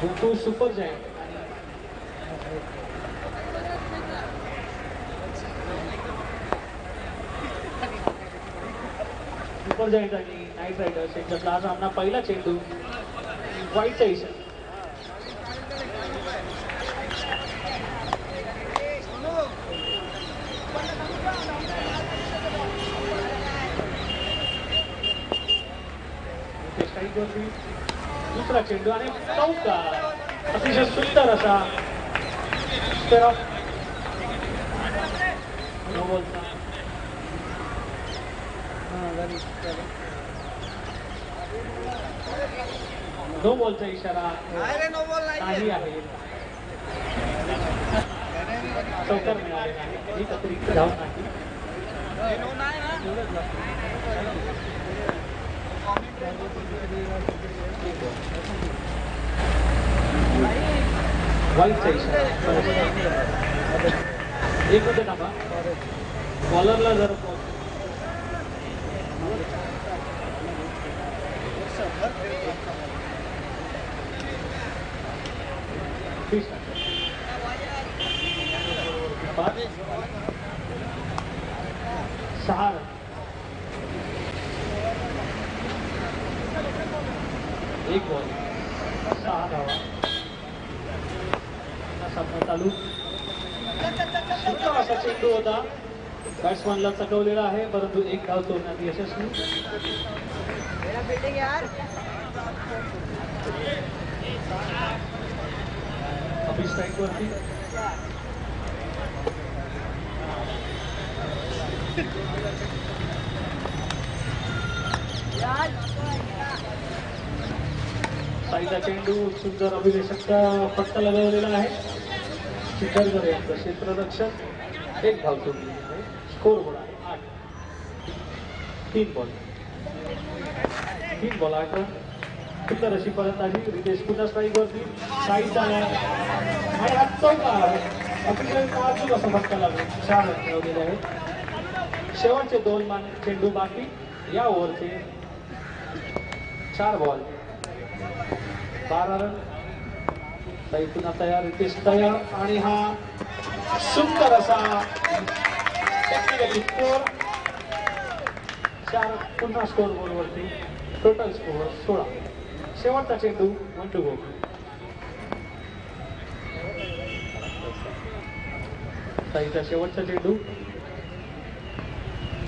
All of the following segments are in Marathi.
Gokul super giant super giant आणि नाईट रायडर्स यांच्यातला हा सामना पहिला चेंडू वाईटचा इशारा. दुसरा चेंडू आणि चौकार अतिशय सुंदर असा नो बॉलचा इशारा नाही आहे. चौकार मिळाले नाही, अतिरिक्त धाव नाही. वाईटचा इशारा एक होते ना बॉलरला जर सहा एक बॉल 6 धावा. सामना चालू. सुंदर असा चेंडू होता, बॅट्समॅनला चकवलेला आहे, परंतु एक धाव तोडण्यात यशस्वी. अभि स्ट्राईक वरती. साईचा चेंडू सुंदर अभिलेषकचा फटका लगावलेला आहे. शिखरकर यांचं क्षेत्ररक्षक एक धाव सोडलेली आहे. स्कोर बोर्ड आहे 8. 3 बॉल 8 रन. सुंदर अशी फलंदाजी. रितेश पुन्हा स्ट्राईक वरती. साईचा आणि हा चौकार अतिशय नाजूक असा फटका लागला. 4 रन मिळवलेले आहेत. शेवटचे 2 चेंडू बाकी या ओव्हरचे. 4 बॉल 12 रन. साई पुन्हा तयार, रितेश तयार आणि हा सुंदर असा टेक्निकली स्कोर. 4 पुन्हा स्कोर बोर्ड वरती. Total score 16. शेवटचा चेंडू 1 to go. साईचा शेवटचा चेंडू.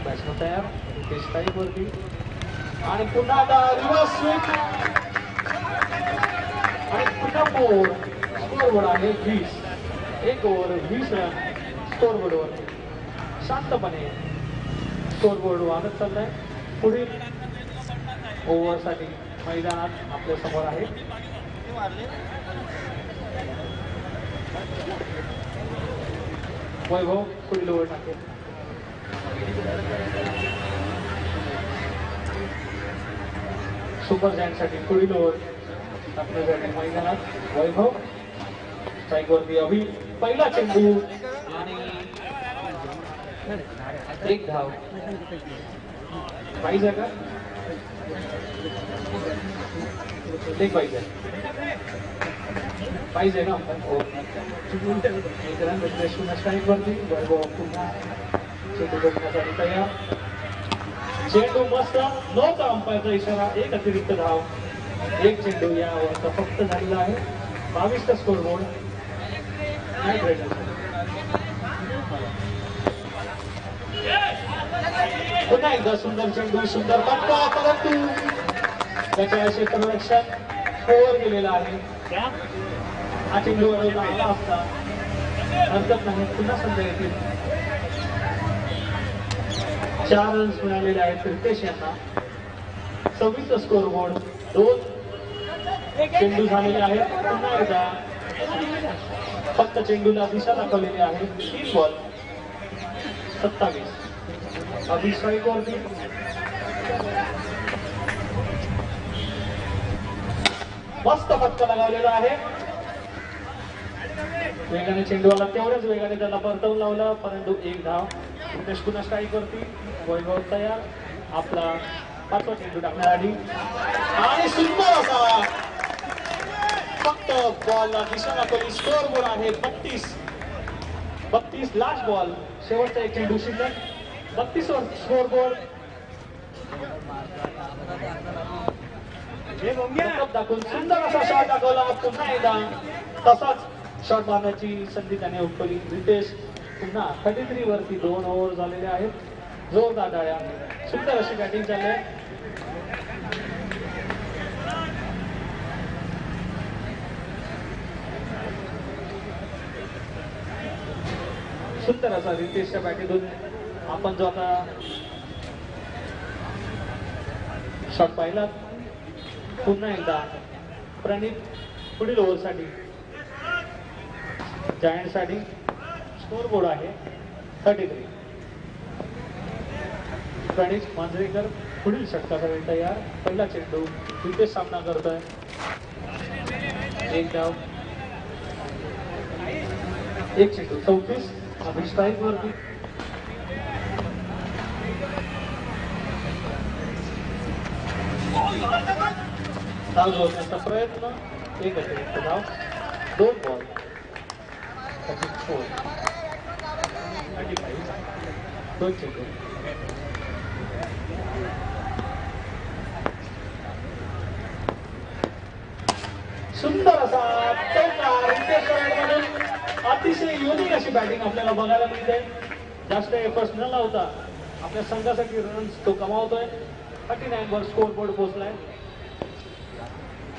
बॅट्समन तयार, रितेश स्ट्राईक वरती आणि पुन्हा रिव्हर्स स्विंग आणि पुन्हा बोर्ड. स्कोर बोर्ड आहे 20. 1 ओव्हर 20 रन स्कोर बोर्डवर. शांतपणे स्कोर बोर्ड वाढत चाललाय. पुढील ओव्हरसाठी मैदानात आपल्या समोर आहे. वैभव पुढील ओव्हर टाकेल. सुपर जायंटसाठी पुढील ओव्हर टाकण्यासाठी मैदानात वैभव. स्ट्राईक वरती अभि. पहिला चेंडू आणि एक धाव. पाहिजे का एक पाहिजे पाहिजे ना हो. स्ट्राईक वरती वैभव पुन्हा चेंडू बघण्यासाठी तयार. चेंडू मस्त. नव्हता अंपायरचा इशारा. एक अतिरिक्त धाव. 1 चेंडू या ओव्हरचा फक्त झालेला आहे. 22 चा स्कोर बोर्ड. नाईट रायडर्स पुन्हा एकदा सुंदर चेंडू, सुंदर फटका, परंतु त्याच्या क्षेत्ररक्षक ओव्हर गेलेला आहे. हा चेंडू अडवला आला असता हरकत नाही. पुन्हा संधी येतील. 4 रन्स मिळालेले आहेत रितेश यांना. 26 स्कोर बोर्ड. 2 चेंडू झालेले आहेत. पुन्हा एकदा फक्त चेंडूला दिशा दाखवलेली आहे. 3 बॉल 27. अभि स्ट्राईक वरती. मस्त फटका लगावलेला आहे. वेगाने चेंडूला तेवढ्याच वेगाने त्याला परतवून लावला, परंतु 1 धाव. रितेश पुन्हा स्ट्राईक वरती. वैभव तयार. आपला 5वा चेंडू टाकण्याआधी आणि सुंदर असा फक्त बॉल दिशा दाखवली. स्कोर बोर्ड आहे 32 लास्ट बॉल. शेवटचा एक चेंडू शिल्लक. 32 वर स्कोर बोर्ड. दाखवून सुंदर असा शॉट दाखवला. पुन्हा एकदा तसाच शॉट मारण्याची संधी त्याने उपकवली. रितेश पुन्हा 33 वरती 2 ओव्हर झालेले आहेत. जोरदार डाळ्या. सुंदर अशी बॅटिंग चालली आहे. सुंदर असा रितेशच्या बॅटीतून आपण जो आता शॉट पाहिला. पुन्हा एकदा प्रणित पुढील ओव्हरसाठी जायंटसाठी. स्कोर बोर्ड आहे 33. प्रणित मांजरेकर पुढील षटकासाठी तयार. पहिला चेंडू रितेश सामना करतोय. एक डाव एक चेंडू. 34 अभी स्ट्राईक वरती. धाव जोडण्याचा प्रयत्न. एक अतिरिक्त धाव. 2 बॉल 34 35. 2 चेंडू. सुंदर असा चौका. रितेश मधून अतिशय युनिक अशी बॅटिंग आपल्याला बघायला मिळते. जास्त एफर्ट्स न लावता आपल्या संघासाठी रन्स तो कमावतोय. 39 वर स्कोर बोर्ड पोहोचलाय.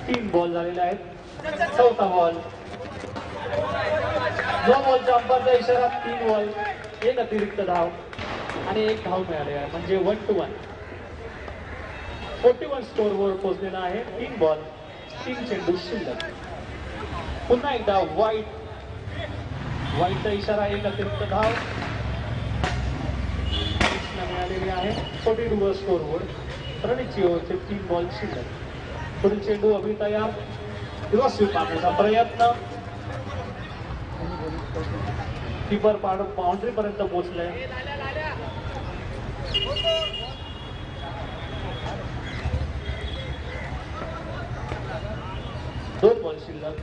3 बॉल झालेले आहेत. चौथा बॉल. 2 बॉलच्या अंपायरचा इशारा. 3 बॉल 1 अतिरिक्त धाव आणि 1 धाव मिळाले आहे. म्हणजे 1-1. 41 स्कोर बोर्ड पोहोचलेला आहे. 3 बॉल 3 चेंडू शिल्लक. पुन्हा एकदा वाईटचा इशारा. 1 अतिरिक्त धाव मिळालेली आहे. 42 वर स्कोर बोर्ड. प्रणितची ओव्हरचे 3 बॉल शिल्लक. पुढील चेंडू अभि तयार. दिवस मारण्याचा प्रयत्न. कीपर बाउंड्री पर्यंत पोहोचलाय. दोन बॉल शिल्लक.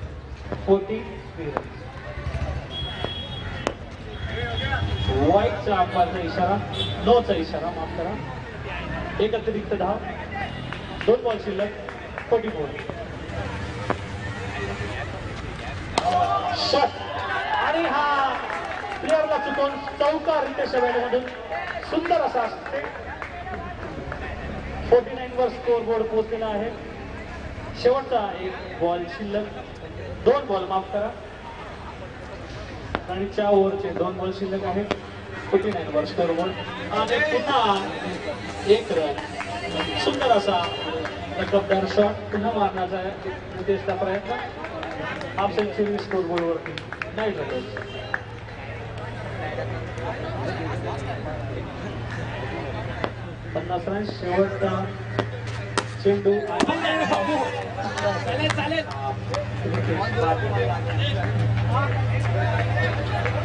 43 रन्स. वाईटचा अंपायरचा इशारा. नोचा इशारा माफ करा. 1 अतिरिक्त धाव. 2 बॉल शिल्लक. 44. शॉट आणि हा प्लेअरला चुकवून चौका रितेशच्या बॅटमधून. सुंदर असा असते. 49 वर स्कोर बोर्ड पोहोचलेला आहे. शेवटचा 1 बॉल शिल्लक. 2 बॉल माफ करा. आणि 4 ओव्हरचे 2 बॉल शिल्लक आहेत. 49 वर स्कोर बोर्ड आणि पुन्हा 1 रन. सुंदर असा रकबदार शॉट पुन्हा मारण्याचा रितेशचा प्रयत्न. हाफ सेंचुरी स्कोर बोर्ड वरती नाही झालं. 50 रन. शेवटचा चेंडू.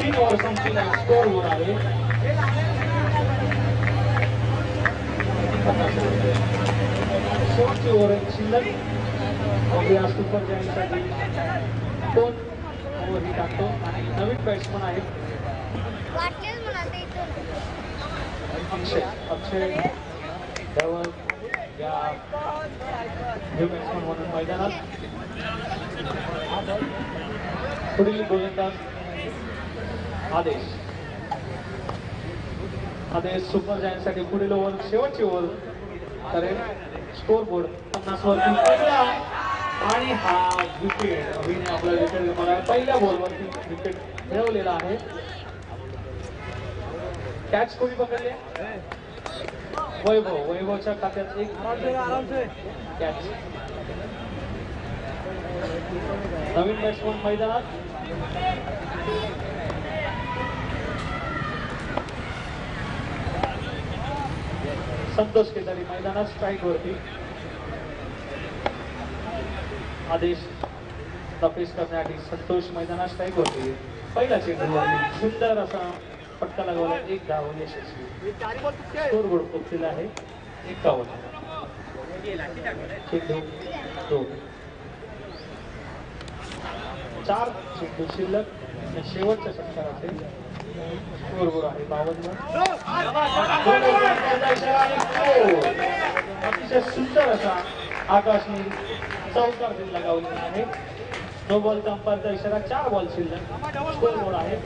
3 ओव्हर संपलेला स्कोर बोर्ड आहे. शेवटची ओव्हर शिल्लक. सुपर जायंटसाठी 2 ओव्हर ही टाकतो आणि नवीन बॅट्समन आहेत अक्षय धवन या न्यू बॅट्समन म्हणून मैदानात. पुढील गोलंदाज आदेश सुपर जायंटसाठी पुढील ओव्हर शेवटची ओव्हर करेल. स्कोर बोर्ड 50 वरती आणि हा विकेट. अभिने आपला विकेट मला पहिल्या बॉलवरती विकेट मिळवलेला आहे. कॅच कोणी पकडले? वैभवच्या खात्यात 1 कॅच. नवीन बॅट्समन मैदानात. संतोष केदारी मैदानात स्ट्राईक वरती. आदेश फेस करण्यासाठी संतोष मैदानात स्ट्राईक वरती. पहिला चेंडूवरती सुंदर असा फटका लागवला. 1 धाव यशस्वी. स्कोर बोर्ड पोहोचलेला आहे 51. चेंडू 2. 4 चेंडू शिल्लक. शेवटच्या षटकाराचे स्कोरबोर्ड आहे 52. अतिशय सुंदर असा आकाशने चौकार लगावलेला आहे. नो बॉलचा अंपायरचा इशारा. 4 बॉल शिल्लक. स्कोरबोर्ड आहे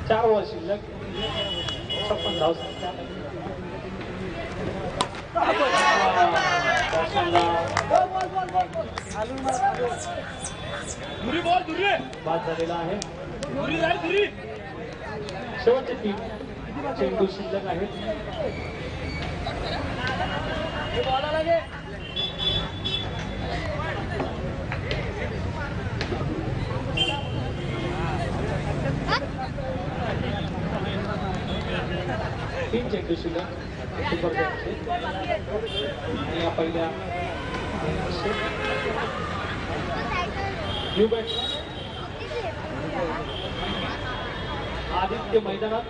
4 बॉल शिल्लक. 56 धावसंख्या. बाद झालेला आहे. शेवटचे 3 चेंडू शिल्लक आहेत. तीन चेंडू शिल्लक सुपर जॅकचे. आणि या पहिल्या न्यू बॅट्समन आदित्य मैदानात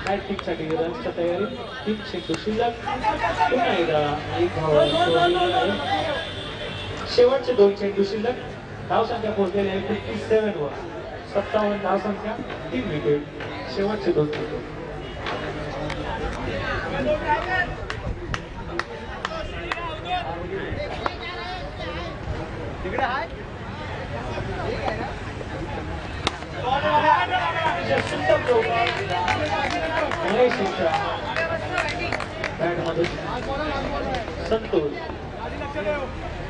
हॅट्रिकसाठी रन्सच्या तयारी. 3 चेंडू शिल्लक. पुन्हा एकदा एक धाव. शेवटचे 2 चेंडू शिल्लक. धावसंख्या पोहोचलेली आहे 57 वर. 57 धावसंख्या. 3 विकेट. शेवटचे 2 चेंडू.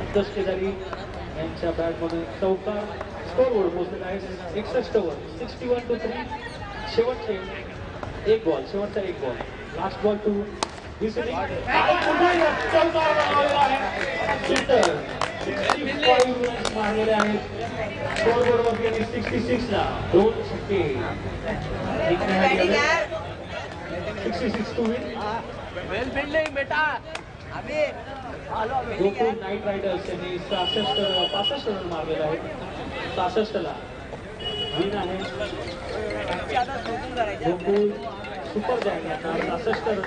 संतोष केदारी यांच्या बॅटमधून चौकार. स्कोरबोर्ड पोहोचलेला आहे 61 वर. 61 to 3. शेवटचे 1 बॉल. शेवटचा 1 ball. Last ball to this inning. चौकार बनवलेला आहे. सुंदर 65 रन्स मारलेले आहेत. स्कोरबोर्ड वरती 66 ला 2 छक्के. 66 टू विन. वेल फील्डिंग बेटा. अभी गोकुळ नाईट रायडर्स यांनी 65 रन मारलेले आहेत. 66 ला विन आहे. गोकुळ सुपर जॅक यांना 66 रन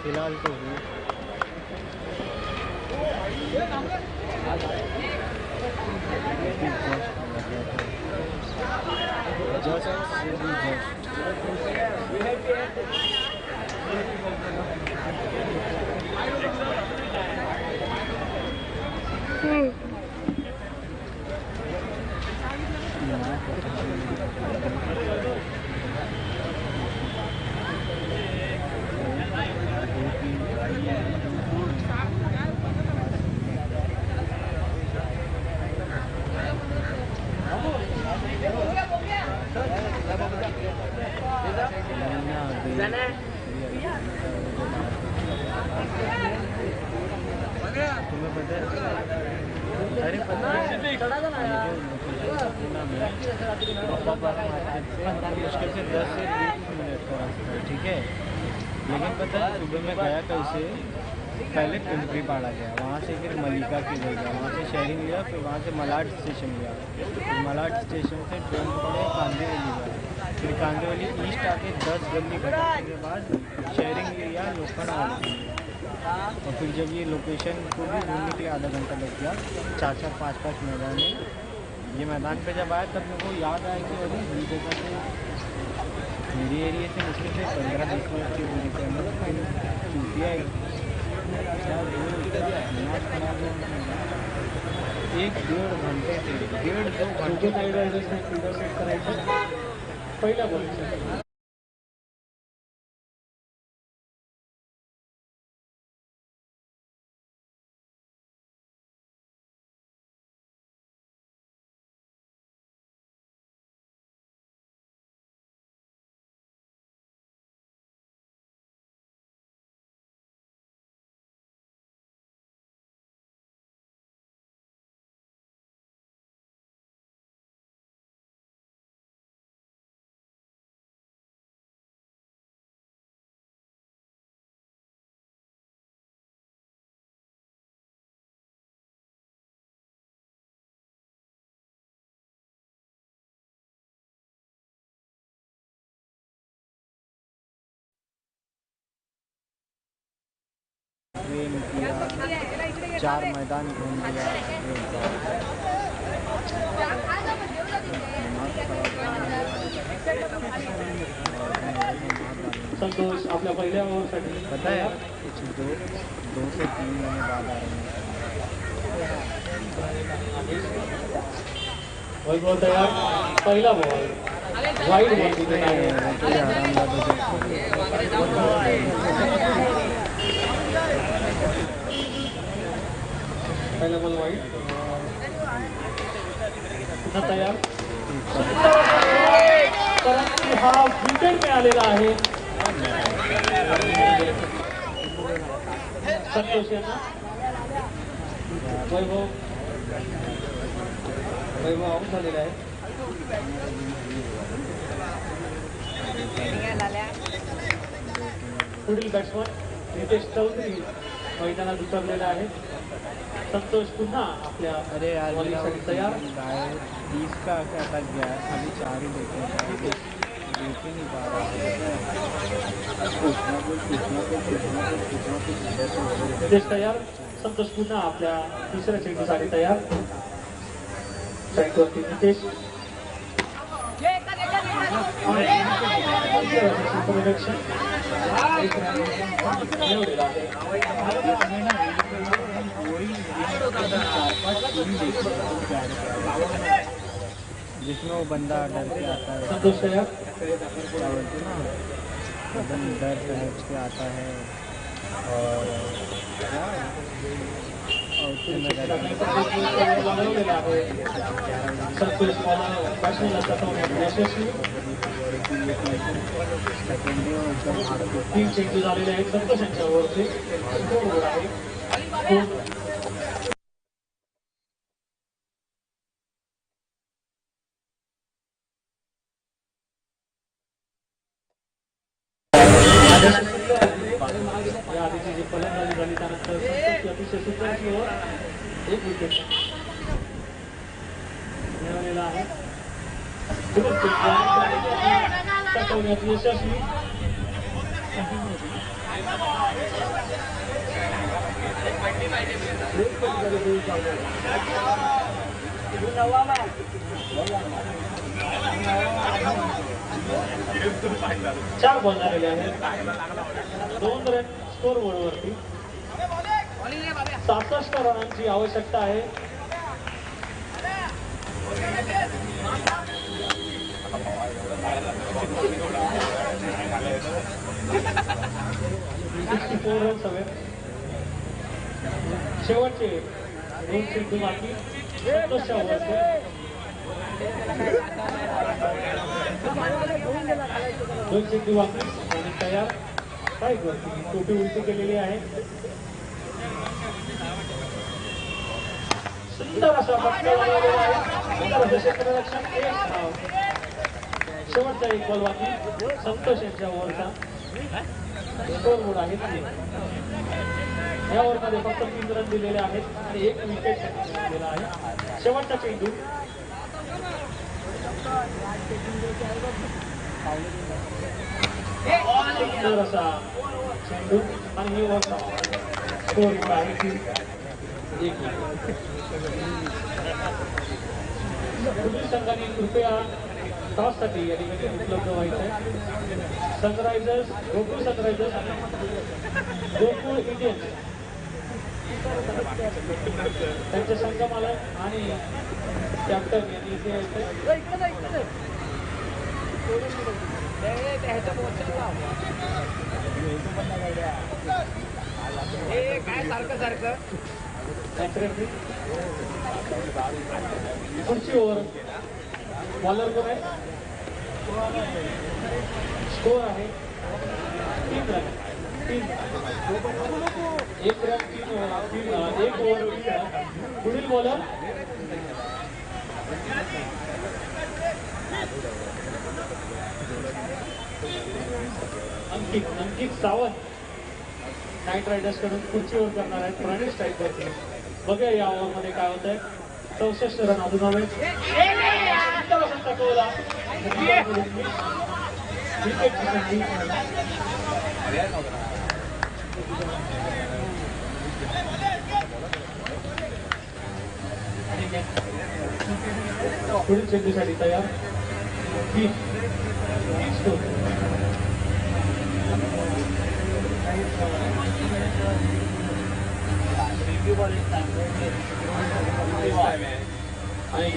फिलहाल तो तुम्हें पता है? अरे पता है मुश्किल से 10 से 20 मिनट का रास्ता है, ठीक है। लेकिन पता है सुबह में गया कैसे, पहले पिंपरी पाड़ा गया, वहाँ से फिर मलिका की गया, वहाँ से शेयरिंग लिया, फिर वहाँ से मलाड स्टेशन गया, फिर मलाड स्टेशन से ट्रेन पकड़े कांदेवली गया, फिर कांदेवली ईस्ट आके 10 गली भटकने के बाद शेयरिंग लिया लोखंडवाला, और फिर जब ये लोकेशन को भी घूमने के लिए आधा घंटा लग गया। 4-4, 5-5 मैदान है। ये मैदान पे जब आया तब मेरे को याद आया कि अभी ये जगह से मेरी एरिया से मुश्किल से 15-20 मिनट की दूरी पर चूतिया 1-1.5 घंटे से 1.5-2 घंटे पहिला बॉल. गेम किया, 4 मैदान घूम लिया। संतोष आपल्या पहिल्या ओव्हरसाठी पता है कुछ 2 से 3 महीने बाद आ रहे हैं। वैभव तयार, पहिला बॉल वाईड बॉल दिलेला आहे. पहिला बॉल वाईड, पुन्हा तयार. परंतु हा विकेट मिळालेला आहे संतोष यांना. वैभव आऊट झालेला आहे. पुढील बॅट्समन रितेश चौधरी मैदानात उतरलेला आहे. संतोष पुन्हा आपल्या अरे यार बॉलिंगसाठी तयार. 30 का अटक गया है, अभी 4 ही देखे देख ही नहीं पा रहा। रितेश तयार, संतोष पुन्हा आपल्या तिसऱ्या चेंडूसाठी तयार. स्ट्राईकवरती नितेश. मिळवलेला आहे. जिसमें वो बंदा डर के आता है, संतोष तयार. क्या बोलते ना, एकदम डर समझ के आता है और क्या और उसके में मिळवलेला आहे. संतोष बॅट्समॅनला सतवण्यात यशस्वी. 3 चेंडू झालेले आहेत संतोष यांच्या ओव्हरचे. स्कोर आहे 2. या आधीची जी फलंदाजी झाली त्यानंतर अतिशय सुंदर ओव्हर, 1 विकेट मिळवलेला आहे. सटवण्यात यशस्वी. चार बॉल झालेले आहेत. 2 रन स्कोर बोर्डवरती. 67 रनांची आवश्यकता आहे. रन्स हवे. शेवटचे 2 चेंडू बाकी. संतोषच्या ओव्हरचे 2 चेंडू बाकी आणि तयार. काय करते टोपी उलटी केलेली आहे. सुंदर असा फटका लागलेला आहे. सुंदर असं क्षेत्ररक्षण. शेवटचा 1 बॉल बाकी. संतोष यांच्या ओव्हरचा स्कोर बोर्ड आहे 3. या ओव्हरमध्ये फक्त 3 रन दिलेले आहेत आणि 1 विकेट दिलेला आहे. शेवटचा चेंडू. सुंदर असा चेंडू आणि ही ओव्हर स्कोर बोर्ड आहे 3. 1 विकेट. पुढील संघाने कृपया टॉससाठी या ठिकाणी उपलब्ध व्हायचं आहे. सनरायझर्स, गोकुळ सनरायझर्स आणि गोकुळ इंडियन्स त्यांचे संघमालक आणि कॅप्टन यांनी इथे यायचं. काय सारखं सारखं पुढची ओव्हर. बॉलर कोण आहे? स्कोर आहे 3 रन. 1 run 1 over 3 run. पुढील बॉलर अंकित सावंत नाईट रायडर्स कडून पुढची ओव्हर करणार आहेत. प्राणी स्ट्राईक वरती. बघूया या ओव्हरमध्ये काय होत आहे. 64 रन अजून हवे. पुढील चेंडूसाठी तयार 3 स्टोन आणि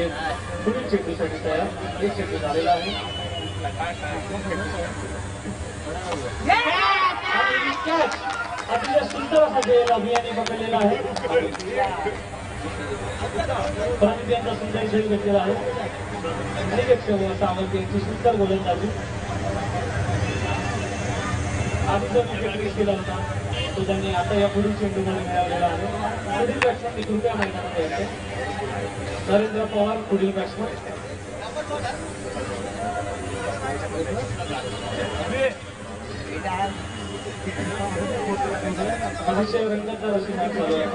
पुढील चेंडूसाठी तयार एक चेंडू झालेला आहे आणि कॅच अतिशय सुंदर असा गेला अभियाने पकडलेला आहे परंतु यांचा सुंदर खेळ घेतलेला आहे अनेक सावंत यांची सुंदर गोलंदाजी आधी जो विकेट मिस केला होता तो त्यांनी आता या पुढील चेंडूमध्ये मिळवलेला आहे पुढील बॅट्समन मी कृपया मैदानात यायचे नरेंद्र पवार पुढील बॅट्समन अतिशय रंगतदार अशी मॅच चालू आहे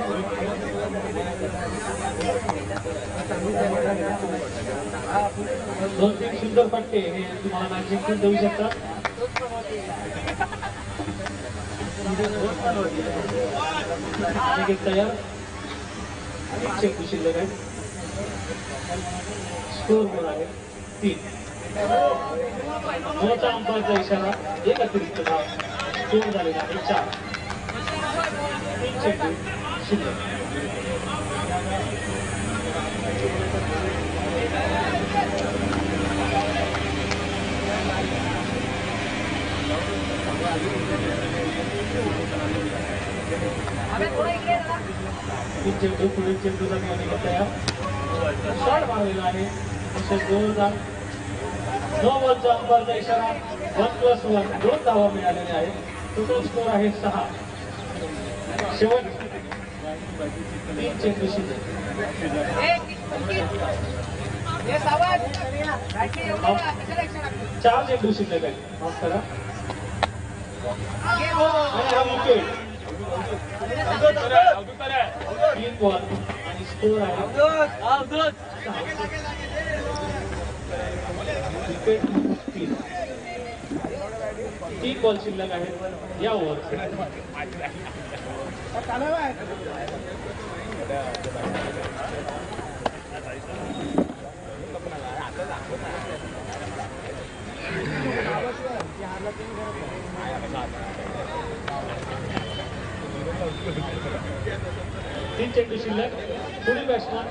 2-3 सुंदर फटके हे तुम्हाला मॅच जिंकून देऊ शकतात तयार चेंडू शिल्लक आहे स्कोर बोर्ड आहे 3 मोठा अंपायरचा इशारा एक अतिरिक्त धाव स्कोर झालेला आहे 4 3 चेंडू शिल्लक चेंडू पुढील चेंडूसाठी अनेक तयार शॉट मारलेला आहे 2000 नो बॉलचा अंपायरचा इशारा 1+1 2 धावा मिळालेले आहेत टोटल स्कोर आहे 6 शेवट 3 चेंडू शिल्लक 4 चेंडू शिल्लक आहे माफ करा आणि हा विकेट 3 बॉल आणि स्कोर आहे विकेट 3 बॉल शिल्लक आहेत या ओव्हरचे तीन चेंडू शिल्लक पुढील बॅट्समन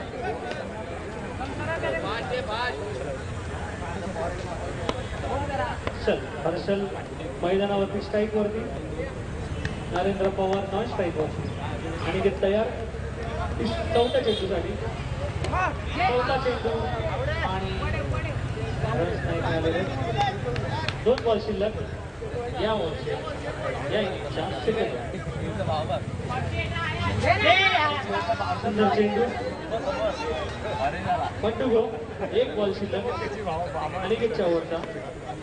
हर्षल मैदानावरती स्ट्राईक वरती नरेंद्र पवार नॉन स्ट्राईक वरती आणि ते तयार 4थ्या चेंडूसाठी 4था चेंडू आणि 2 बॉल शिल्लक या ओव्हरचे या इनिंगच्या सेकंड सुंदर चेंडू पंडू गो 1 बॉल शिल्लक अनिकेतच्या ओव्हरचा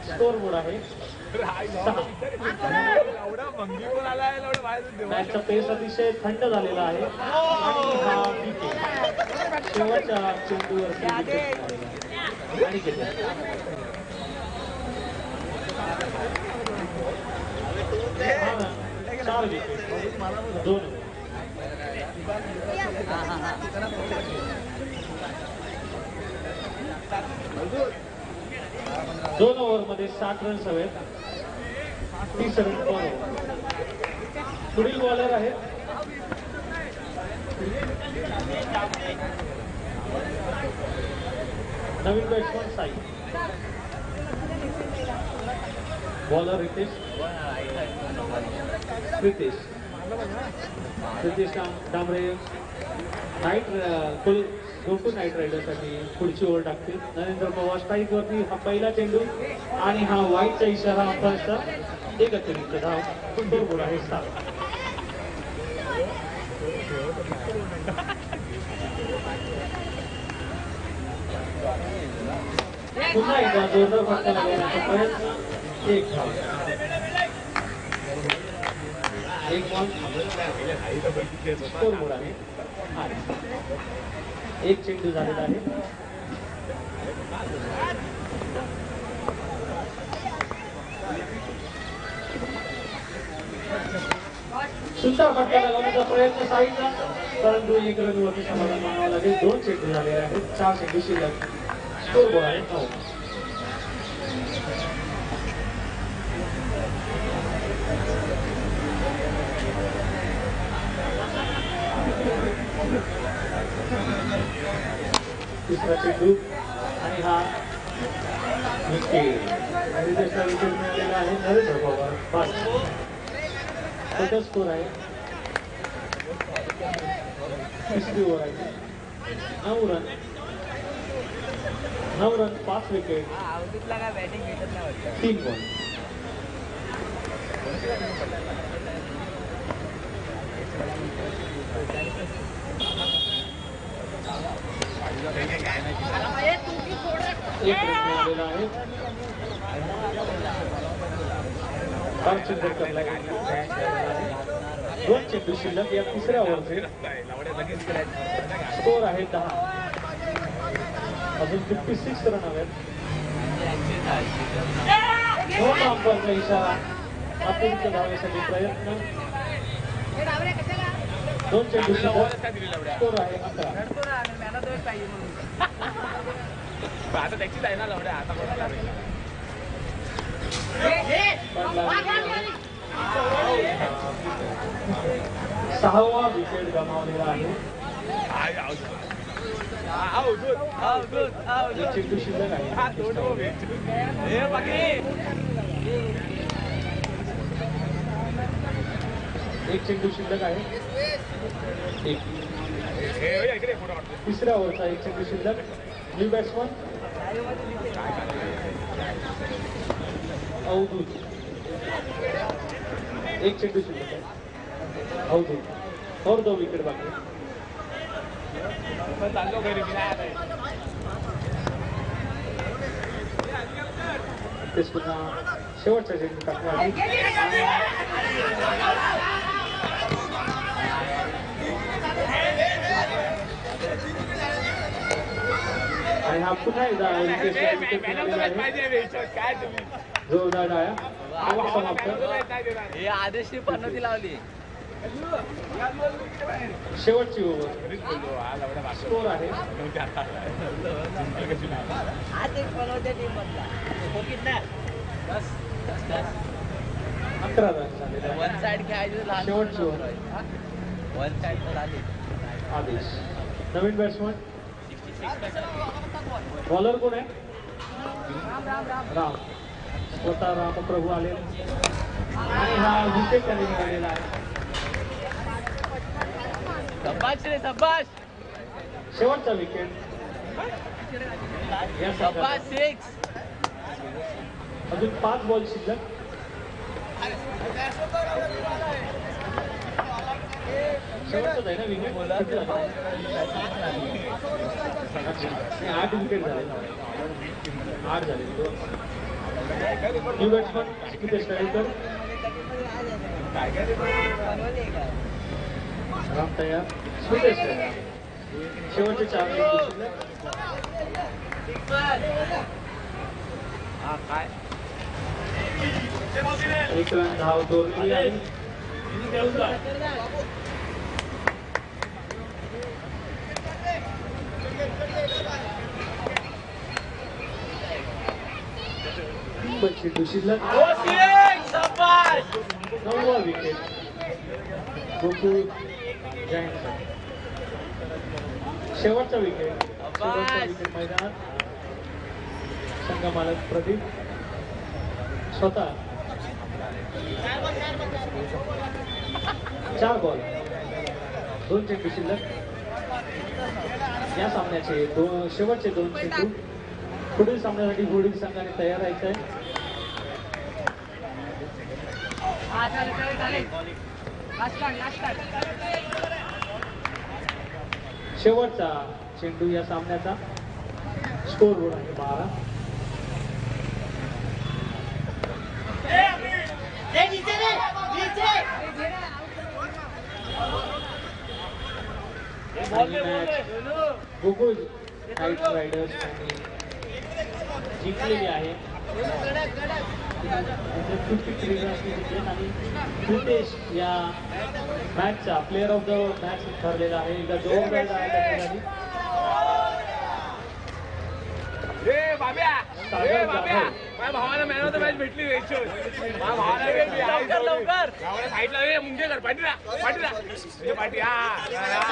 स्कोर बोर्ड आहे 6 मॅचचा पेस अतिशय थंड झालेला आहे आणि हा विकेट शेवटच्या चेंडूवरती अनिकेत 4 विकेट 2 ओव्हरमध्ये 60 रन्स हवेत 30 रन पर ओव्हर पुढील बॉलर आहेत नवीन batsman Sai bowler Ritesh Dambare Gokul Knight रायडरसाठी पुढची ओव्हर टाकतील नरेंद्र पवार स्ट्राईक वरती हा पहिला चेंडू आणि हा वाईटचा इशारा अंपायरचा एक अतिरिक्त धाव स्कोर बोर्ड आहे 7 पुन्हा एकदा जोरदार फटका लागण्याचा प्रयत्न 1 धाव 1 बॉल स्कोर बोर्ड आहे 8 1 चेंडू झालेला आहे सुंदर फटका लगावण्याचा प्रयत्न साईडला, परंतु एक रनवरती समाधान मानावं लागेल. 2 चेंडू झालेले आहेत, 4 चेंडू शिल्लक. स्कोर बॉल आहे 9. तिसरा चेंडू आणि हा विकेट. आणि त्याचा विकेट मिळालेला आहे नरेंद्र पवार. 5 छोटा स्कोर आहे. तिसरी ओव्हर आहे. 9 रन 5 विकेट, 3 बॉल. एक रन मिळालेला आहे. बारचंदर करला आहे. 2 चेंडू शिल्लक या तिसऱ्या ओव्हरचे. स्कोर आहे 10. अजून 56 रन हवेत. नो नंबरचा इशारा. अतिरिक्त धावेसाठी प्रयत्न. 2 चेंडू शिल्लक. स्कोर आहे 11. आता त्याचीच आहे ना लवड्या आता सहावा विकेट गमावलेला आहे. चेंडू शिल्लक आहे. एक चेंडू शिल्लक आहे. तिसऱ्या ओव्हरचा एक चेंडू शिल्लक. New batsman Avdhoot. एक चेंडू शिल्लक आहे. अवधूत और 2 विकेट बाकी. तेच पुन्हा शेवटचा चेंडू टाकला. आणि हा पुन्हा एकदा विकेट मिळालेला आहे. जोरदार डाया. समाप्त. हे आदेशने पन्नती लावली. शेवटची ओव्हर. स्कोर आहे 11 रन झालेले. वन साइड खेळायचं. शेवटची ओव्हर. वन साइड तर आली. आदेश. नवीन बॅट्समन. बॉलर कोण आहे? राम. स्वतः रामप्रभू आले आणि हा विकेट त्यांनी मिळालेला आहे. शेवटचा विकेट. अजून 5 बॉल शिल्लक. शेवटचाच आहे ना विकेट. 8 विकेट झाले. 8 झाले. New batsman Nitesh Kalekar. राम तयार. सुरेश तयार. शेवटचे 4 शिल्लक. एक रन धाव तोडलेली आहे. चेंडू शिल्लक. 9वा विकेट. गोकुळ जैन. शेवटचा विकेट. मैदानात संघ मालक प्रदीप स्वतः. 4 बॉल 2 चेंडू शिल्लक. या सामन्याचे शेवटचे 2 चेंडू. पुढील सामन्यासाठी पुढील संघाने तयार राहायचं आहे. शेवटचा चेंडू या सामन्याचा. स्कोर बोर्ड आहे 12. गोकुळ रायडर्स जिंकलेली आहे. 53 रन्स घेतलेत आणि रितेश या मॅचचा प्लेअर ऑफ द मॅच ठरलेला आहे. एकदा जोरदार टाळ्या त्या ठिकाणी. माझ्या भावाला मॅन ऑफ द मॅच भेटली माझ्या भावाला भेटली. लवकर साईडला मुंगे कर पाठी